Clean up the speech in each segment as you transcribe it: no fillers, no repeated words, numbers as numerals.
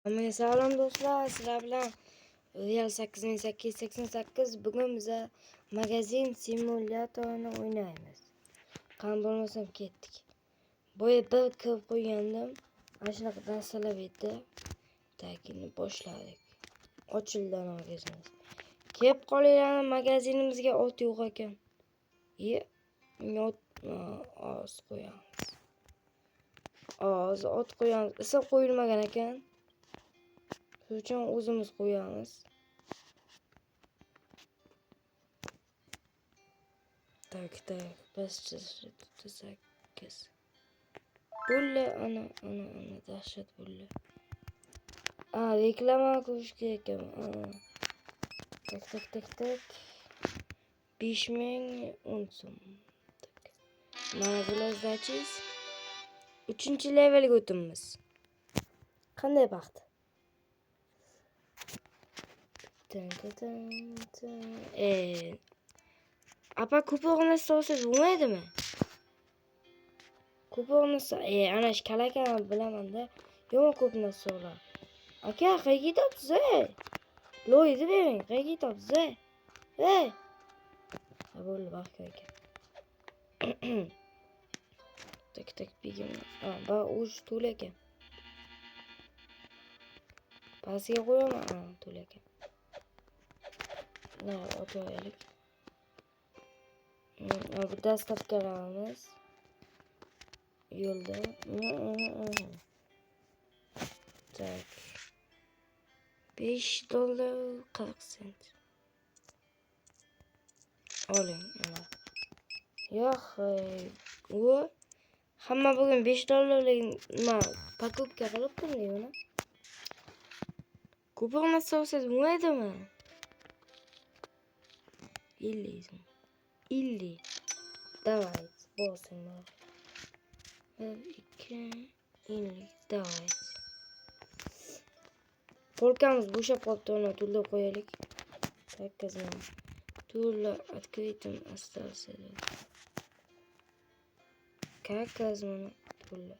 Hammaga salom do'stlar, sizlar bilan Real 8888. Bugun biza magazin simulyatorini o'ynaymiz. Qani bo'lmasam ketdik. Boya bir kirib qo'ygandim. Ana shunaqa narsalar edi. Takini boshladik. Ochildi magazinimiz. Kelib qolinglar, magazinimizga ot yo'q ekan. Oz qo'yamiz. Ot qo'yamiz. Isib qo'yilmagan ekan. Shuning uchun o'zimiz qo'yamiz. Tak, biz 8. Bulla, ana, dahshat bulla. Reklama ko'rish kerak ekan. Tak. 5000 so'm. Mana bular zachiz. 3-levelga o'tamiz. Qanday baxt? Apa ko'proq narsa olsangiz bo'lmaydimi? Ko'proq narsa, ana shu kalakani bilaman-da. Yomon ko'p narsa olar. Aka, qayerga ketapsiz, Loyni bering, qayerga ketapsiz, bo'ldi, baxka aka. Tak, bigim. Bak uch to'la ekan. Pastiga qo'yaman, to'la ekan. O'taylik. Bu dastavkalarimiz yo'lda. Tak. $5.40. Oling, mana. Yo'q, u hamma bugun $5lik nima pakopka qilibdi-da, mana. Ko'proq narsa olsangiz bo'lmaydimi? 50. Давайте, босым. 2 inlik, давайте. Polkamiz bo'shab qolibdi, uni to'ldirib qo'yaylik. Sakkizni. To'la открытым остался. Как mana to'la.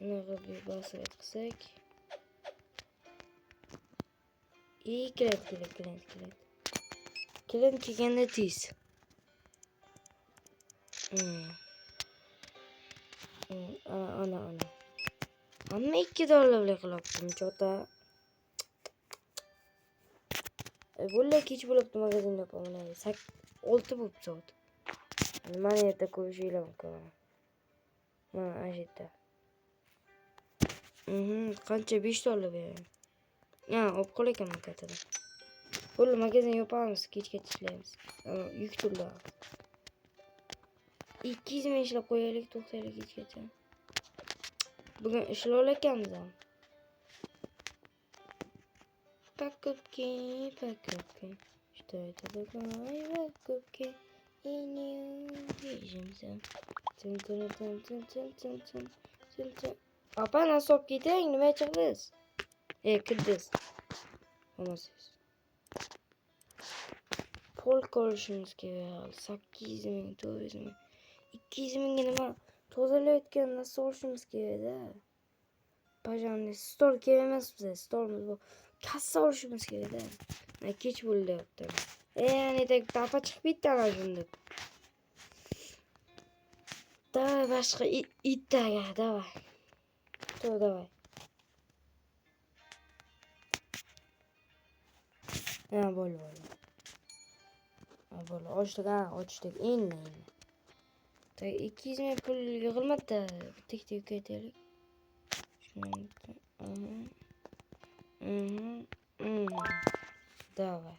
Unaqa bosib qilsak. Kelin kelganda tez. Ana. Hamma $2 qilibdim, chota. Bular kech bo'libdi magazinda mana 6 bo'lib soat. Mana yerda ko'rishinglar mumkin. Mana ashita. Qancha $5 bering. Olib qol ekan makatada. Bular magazin yopamiz, kechgacha ishlaymiz. Yuk turlar. 200 ming ishlab qo'yaylik, to'xtaylik kechgacha. Bugun ishlab olakanmiz ham. Pakopki. Что это такое? Pakopki. Apa, nasib ketang, nima chiqdingiz? Kirdiz. Olmasiz. Polk olishimiz kerak. 8 ming, 9 ming. 200 mingga nima tozalayotgan narsa olishimiz kerak-da. Pajamni stol kerak emas bizga. Stolimiz bor. Kassa olishimiz kerak-da. Kech bo'lyapti. Nedak tapa chiqib ketdi ana shunda. Davay boshqa ittaga, davay. Davay. Bo'ldi. Ochdik. Endi. 200 ming pul yig'ilmadi. Tik aytaylik. Davay.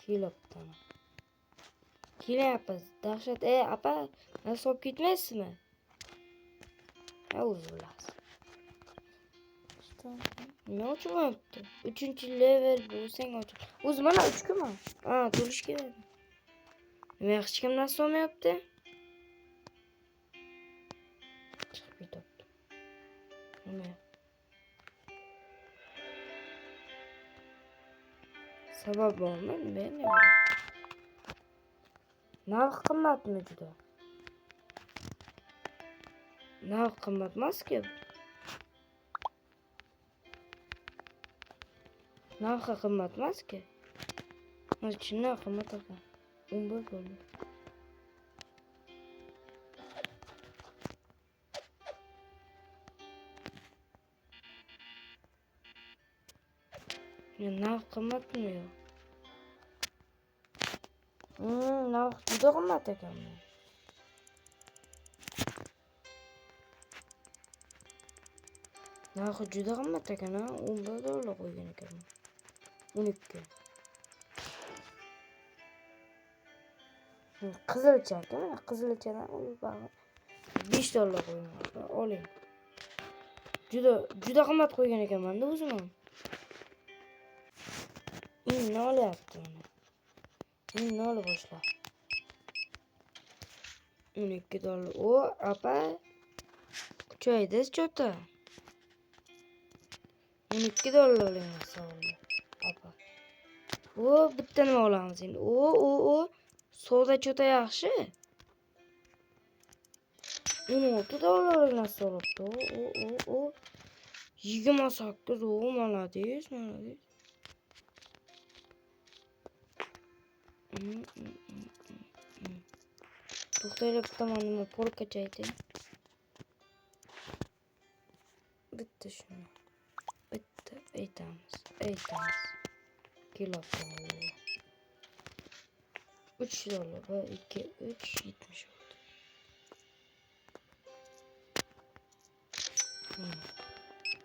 Kelibdi. Kelyapmiz. Dahshat. Apa, narsa olib ketmaysizmi? O'zi bilasiz. Nima uchun bo'libdi? 3-level bo'lsang ochib. O'zi mana 3-ku. To'lish kerak. Nima hech kim narsa olmayapti? Chiqib ketibdi. Nima? Sabab bormi? Men narx qimmatmi juda? Narx qimmat emas-ku. Narxi qimmat emas-ku. Chindan qimmat ekan. 11 dollar. Narx qimmatmi yo'q? Narx juda qimmat ekan. Narxi juda qimmat ekan, 11 dollar qo'ygan ekanman. 12. Qizilcha ekan, mana qizilchadan bag'i 5 dollar qo'ygan. Oling. Juda qimmat qo'ygan ekanman-da o'zim ham. Ne olyapti mana? Ne olib boshla? 12 dollar. O, apa. Kuchaydi chota. 12 dollar olyapsan apa. O, bitta nima olamiz endi? O. Savdo chota yaxshi. 16 dollar nasıl olubdi? O. 28. O, malades. To'xtaylik, tomonimga polkacha aytaylik. Bitta shuni. Bitta aytamiz. Kilo qilib. 3 dollar. 1, 2, 3, 70 oldu.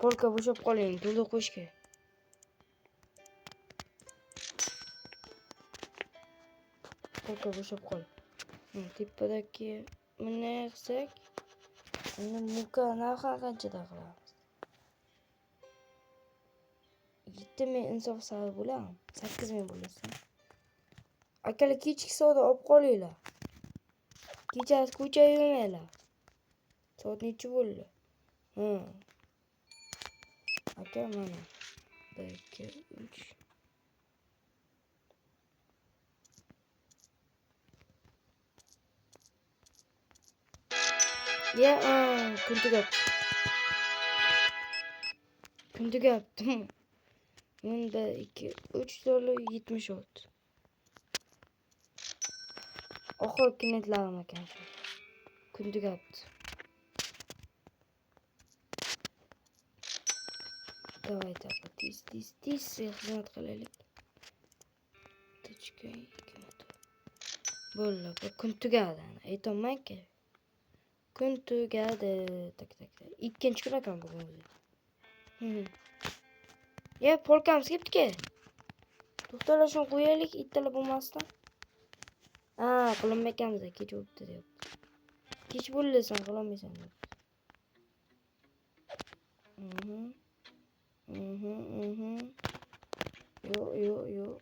Polka bo'shab qoling, to'lda qo'shga. Polka bo'shab qol. Tepadagi bunday qilsak, uni muka narxi qanchada qilamiz? 7000 insof hisobi bo'ladimi? 8000 bo'lsa. Akalar kechki savdo olib qolinglar. Kechasi ko'chaga yurmanglar. Soat necha bo'ldi? Aka mana 1, 2, 3. Ya, kuntiga yaptım. Bunda 2, 3 dollar 70 oldu. Oxir kinetlarim ekan shu. Kuntiga yaptı. Давай так, тиз xizmat qilaylik. Точка 2. Bo'ldi, bu kun tugadi. Aytolmayman-ku. Kun tugadi. Tak. Ikkinchi kun ekan bugun o'zi. Ya, polkamiz ketdi-ku. To'xtalar, shuni qo'yaylik, ittalar bo'lmasdan. Qilolmayapmiz, kech bo'libdi deyapti. Kech bo'ldi, sen qilolmaysan. Yo'q.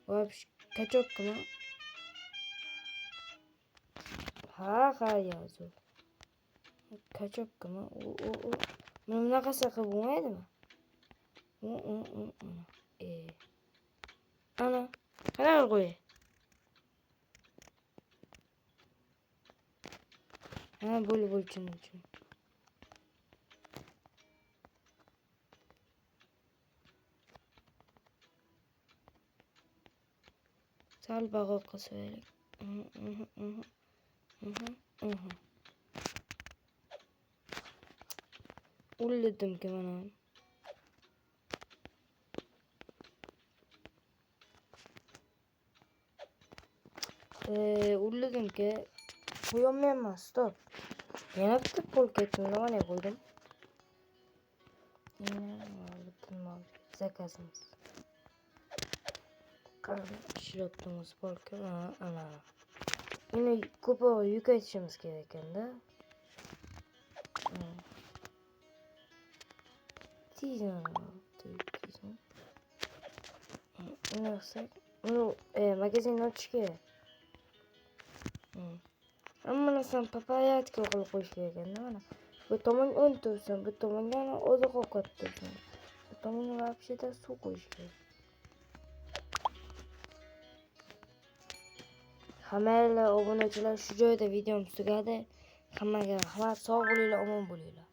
Вообще kachokmi? Ha, yozib. Kachokmi? Mana bunaqasi qilib bo'lmaydimi? Ana, qanaqa qo'y? Bo'ldi, tushundim. Sal bag'oq qilsaylik. O'ldirdim-ku mana. O'ldirdim-ku. Qo'yolmayman, stop. Yana bitta polketni mana qo'ydim. Yana zakazimiz. Ishlatdimiz polka. Ana. Buni ko'proq yukaytishimiz kerak ekanda. Tizim. Magazinni ochish kerak. Ammo narsani papayatga qilib qo'yish kerak ekanda mana. Bu tomon 10 tursin, bu tomonga oziq-ovqat tursin. Bu tomonga вообще-то suv qo'yish kerak. Hammalar obunachilar shu joyda videomiz tugadi. Hammaga rahmat, sog' bo'linglar, omon bo'linglar.